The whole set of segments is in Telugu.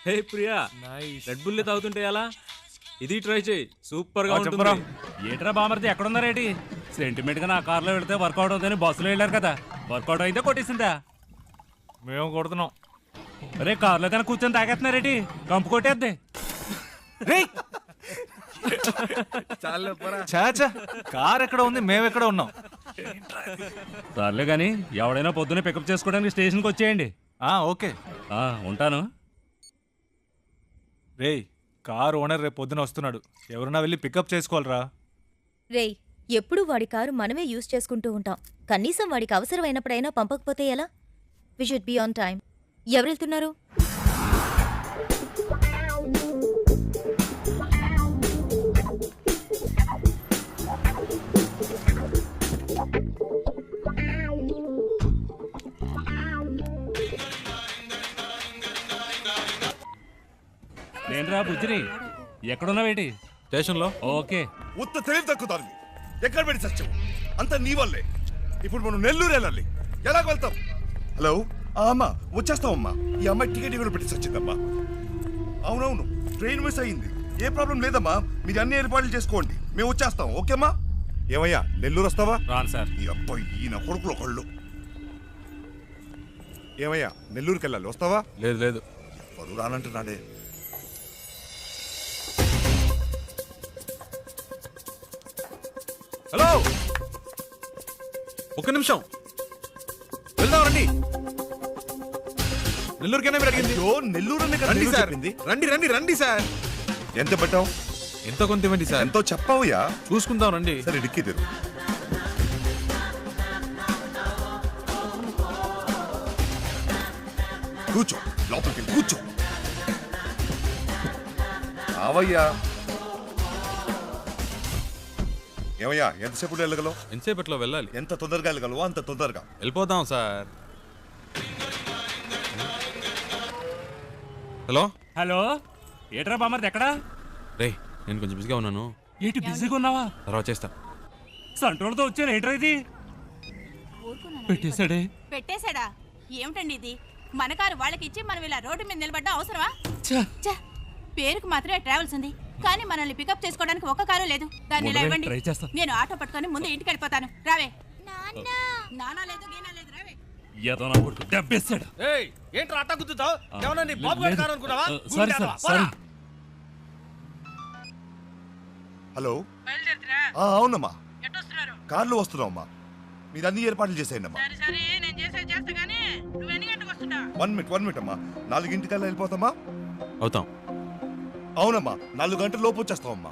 హే ప్రియా, రెడ్ బుల్ తాగుతుంటే ఎలా? ఇది ట్రై చేయి, సూపర్ గా ఉంటుంది. ఏట్రా బామర్ది ఎక్కడున్నారేటి? సెంటిమెంట్ గా నా కార్లో వెళ్తే వర్కౌట్ అవుతుందని బస్సులో వెళ్ళారు కదా, వర్కౌట్ అయితే కొట్టేసిందా? మేము కొడుతున్నాం. అరే కార్లో కానీ కూర్చొని తాగేస్తున్నారేటి? కంపు కొట్టేద్దే. చాచా కార్ ఎక్కడ ఉంది, మేమెక్కడ ఉన్నాం. సర్లే కానీ ఎవడైనా పొద్దున్నే పికప్ చేసుకోవడానికి స్టేషన్కి వచ్చేయండి. ఓకే ఉంటాను. రేయ్, కార్ ఓనర్ రేపు పొద్దున వస్తున్నాడు, ఎవరన్నా వెళ్ళి పికప్ చేసుకోవాలరా. రేయ్, ఎప్పుడు వాడి కారు మనమే యూజ్ చేసుకుంటూ ఉంటాం. కనీసం వాడికి అవసరమైనప్పుడైనా పంపకపోతే ఎలా? We should be on time. ఎవరెళ్తున్నారు? నేనురా బుజ్జిని. ఎక్కడున్నావేటి? స్టేషన్లో. ఓకే. ఉత్త తెలివి తక్కుతారు. ఎక్కడ పెట్టి సత్యం అంత నీ వల్లే. ఇప్పుడు మనం నెల్లూరు వెళ్ళాలి, ఎలాగ వెళ్తాం? హలో అమ్మా, వచ్చేస్తామమ్మా. ఈ అమ్మాయి టికెట్ కూడా పెట్టి సచ్చిందమ్మా. అవునవును, ట్రైన్ మిస్ అయ్యింది. ఏ ప్రాబ్లం లేదమ్మా, మీరు అన్ని ఏర్పాట్లు చేసుకోండి, మేము వచ్చేస్తాం. ఓకేమ్మా? ఏమయ్యా, నెల్లూరు వస్తావా? రాను సార్. ఈ అబ్బాయి ఈయన కొడుకులు ఒకళ్ళు. ఏమయ్యా, నెల్లూరుకి వెళ్ళాలి, వస్తావా? లేదు లేదు, ఎవరు రానంటున్నాడే. హలో, ఒక్క నిమిషం వెళ్దాం రండి. నెల్లూరుకైనా మీరు అడిగింది? నెల్లూరు రండి సార్, రండి రండి రండి సార్. ఎంత పెట్టావు? ఎంతో కొంత ఇవ్వండి సార్. ఎంతో చెప్పావుయా? చూసుకుందాం రండి. సరే, డిక్కీ తెరు. కూర్చో, లోపలికి కూర్చో. అవయ్యా. ఏమయ్యా, ఎంతసేపు వెళ్ళగలవు? ఎంతసేపట్లో వెళ్ళాలి? ఎంత తొందరగా వెళ్ళగలవో అంత తొందరగా వెళ్ళిపోదాం సార్. హలో హలో, ఏట్రా బామర్ది ఎక్కడా? రే, నేను కొంచెం బిజీగా ఉన్నాను. ఏంటి బిజీగా ఉన్నావా? తర్వాత చేస్తా. సంట్రోల్తో వచ్చాను. ఏంట్రా ఇది? పెట్టేశాడే. పెట్టేశాడా? ఏమిటండి ఇది? మన కారు వాళ్ళకి ఇచ్చి మనం ఇలా రోడ్డు మీద నిలబడ్డా అవసరమా? పేరుకు మాత్రమే ట్రావెల్స్ ఉంది, కానీ మనల్ని పికప్ చేసుకోవడానికి ఒక్క కారు లేదు. దాన్ని ఇలా ఇవ్వండి, నేను ఆటో పట్టుకొని ముందు ఇంటికి వెళ్ళిపోతాను. రావే. నానా లేదు, గీనా లేదు, రావే. ఏదో నా కొడుకు దెబ్బేశాడు. ఏంట్రా అట్ట గుద్దుతావు? ఏమన్నా నీ బాబు గారి కారు అనుకున్నావా? Sorry sir, sorry. హలో, అవునమ్మా, కార్లో వస్తున్నావమ్మా. మీరు అన్ని ఏర్పాట్లు చేసేయండి అమ్మా. 1 మినిట్ అమ్మా. 4 గంటలకల్లా వెళ్ళిపోతామా? అవుతాం. అవునమ్మా, 4 గంటల లోపు వచ్చేస్తామమ్మా.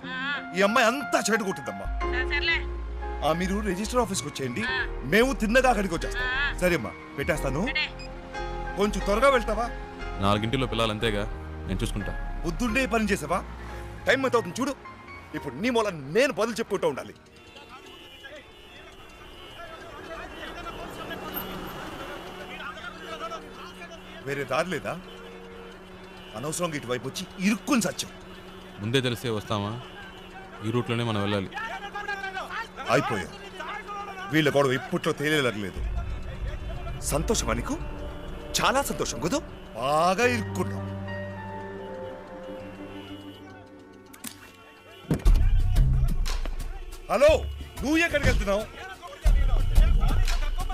ఈ అమ్మాయి అంతా చెడు కొట్టిందమ్మా. మీరు రిజిస్టర్ ఆఫీస్కి వచ్చేయండి, మేము తిన్నగా అక్కడికి వచ్చేస్తాం. సరే అమ్మా, పెట్టేస్తాను. కొంచెం త్వరగా వెళ్తావా? 4 గంటల్లో పిల్లలు అంతేగా, నేను చూసుకుంటా. పొద్దున్నే పని చేసావా? టైం ఎంత అవుతుంది చూడు. ఇప్పుడు నీ మూల నేను బదులు చెప్పుకుంటూ ఉండాలి. వేరే దారి లేదా? అనవసరంగా ఇటువైపు వచ్చి ఇరుక్కుని సత్యం. ముందే తెలిసే వస్తామా? ఈ రూట్లోనే మనం వెళ్ళాలి. అయిపోయాం. వీళ్ళ గొడవ ఇప్పట్లో తేలేలేదు. సంతోషమా నీకు? చాలా సంతోషం కదా. బాగా ఇరుక్కున్నాం. హలో, నువ్వు ఎక్కడికి వెళ్తున్నావు?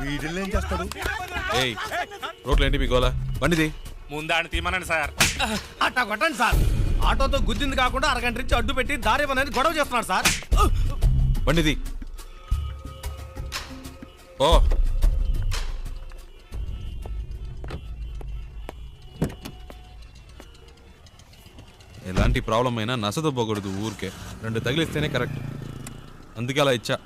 వీడిల్ని ఏం చేస్తాడు? ఏయ్, రోడ్లు ఏంటి మీ గోలా? బండిది ముందాన్ని తీమనండి సార్. అట్టా కొట్టండి సార్. ఆటోతో గుద్దింది కాకుండా అరగంట నుంచి అడ్డు పెట్టి దారి అనేది గొడవ చేస్తున్నాడు సార్. బండిది. ఓ ఎలాంటి ప్రాబ్లం అయినా నసదొబ్బకూడదు ఊరికే. 2 తగిలిస్తేనే కరెక్ట్. అందుకే అలా ఇచ్చా.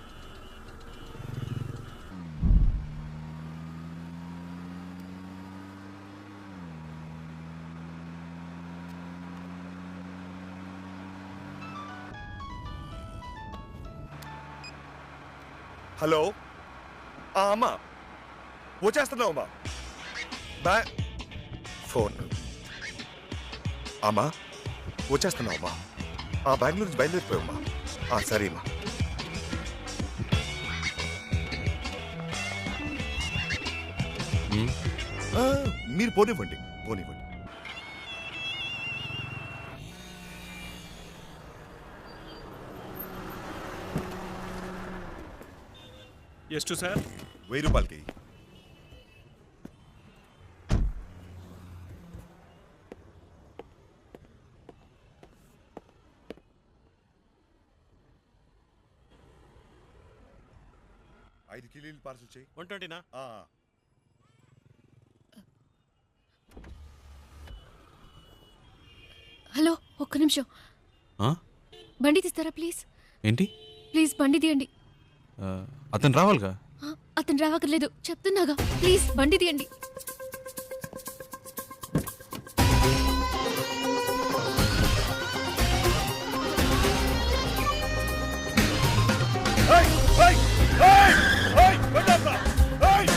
హలో, అమ్మా వచ్చేస్తున్నావు అమ్మా. ఫోన్ అమ్మా, వచ్చేస్తున్నావు అమ్మా. బెంగళూరు నుంచి బయలుదేరిపోయామ్మా. సరే అమ్మా. మీరు పోనివ్వండి. ಎಷ್ಟು ಸರ್? 1000 రూపాయలకి. ఐదు కిలోలు పార్సల్ చేయి. 120నా? హలో, ఒక్క నిమిషం. ఆ? బండి తీస్తారా ప్లీజ్? ఏంటి ప్లీజ్ బండి తీయండి. అతను రావాలిగా? అతను రావక్కర్లేదు, చెప్తున్నాగా. ప్లీజ్ బండి తీయండి.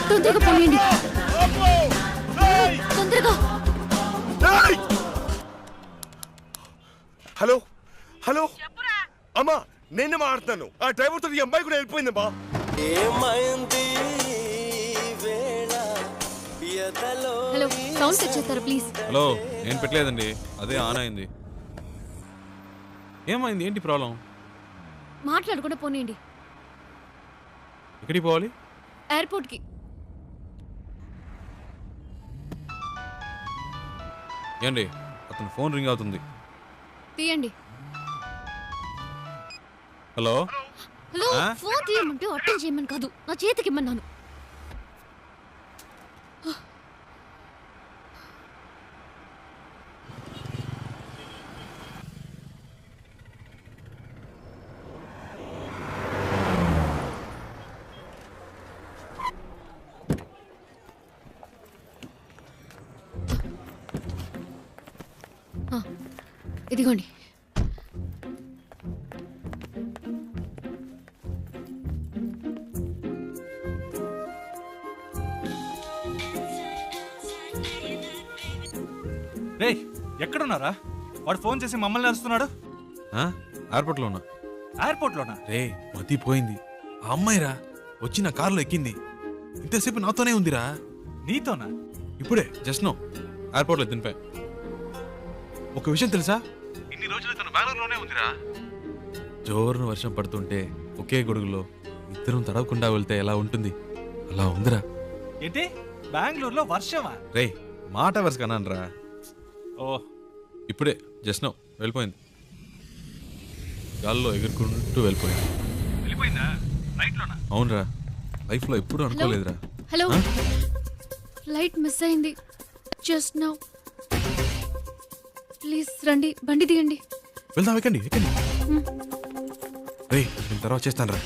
తొందరగా పోయండి, తొందరగా. హలో హలో అమ్మా, నేనే మాట్లాడుతున్నాను. ఆ డ్రైవర్తో ఈ అమ్మాయి కూడా వెళ్ళిపోయిందమ్మా. హలో, సౌండ్ సెట్ చేస్తారా ప్లీజ్? హలో, నేను పెట్టలేదండి, అదే ఆన్ అయింది. ఏమైంది? ఏంటి ప్రాబ్లం? మాట్లాడకుండా పోనీయండి. ఎక్కడికి పోవాలి? ఎయిర్పోర్ట్కి. ఏండి, అతను ఫోన్ రింగ్ అవుతుంది. తీయండి. హలో హలో, ఆ? ఫోన్ తీయమంటే అటెండ్ చేయమని కాదు, నా చేతికి ఇమ్మన్నాను. ఇదిగోండి. రే, ఎక్కడున్నారా? వాడు ఫోన్ చేసి మమ్మల్ని నడుస్తున్నాడు. ఎయిర్పోర్ట్లో ఉన్నా. ఎయిర్పోర్ట్లోనా? రే, మతి పోయింది. ఆ అమ్మాయిరా వచ్చి నా కారులో ఎక్కింది. ఇంతసేపు నాతోనే ఉందిరా. నీతోనా? ఇప్పుడే జస్ట్ నో ఎయిర్పోర్ట్లో దింపా. ఒక విషయం తెలుసా? ఇన్ని రోజులు తను బెంగళూరులోనే ఉందిరా. జోరున వర్షం పడుతుంటే ఒకే గొడుగులో ఇద్దరం తడవకుండా వెళ్తే ఎలా ఉంటుంది, అలా ఉందిరా. ఏంటి, బెంగళూరులో వర్షమా? రే, మాట వరుస కన్నానరా. ఓ, ఇప్పుడే జస్ట్ నో వెళ్ళిపోయింది. గాల్లో ఎగురుకుంటూ వెళ్ళిపోయింది. వెళ్ళిపోయిందా? నైట్లోనా? అవునరా, లైఫ్లో ఎప్పుడూ అనుకోలేదురా. హలో, ఆ? ఫ్లైట్ మిస్ అయింది జస్ట్ నౌ. ప్లీజ్ రండి, బండి తీయండి. వెళ్దాం, ఎక్కండి ఎక్కండి. రే, నేను తర్వాత చేస్తాను రా.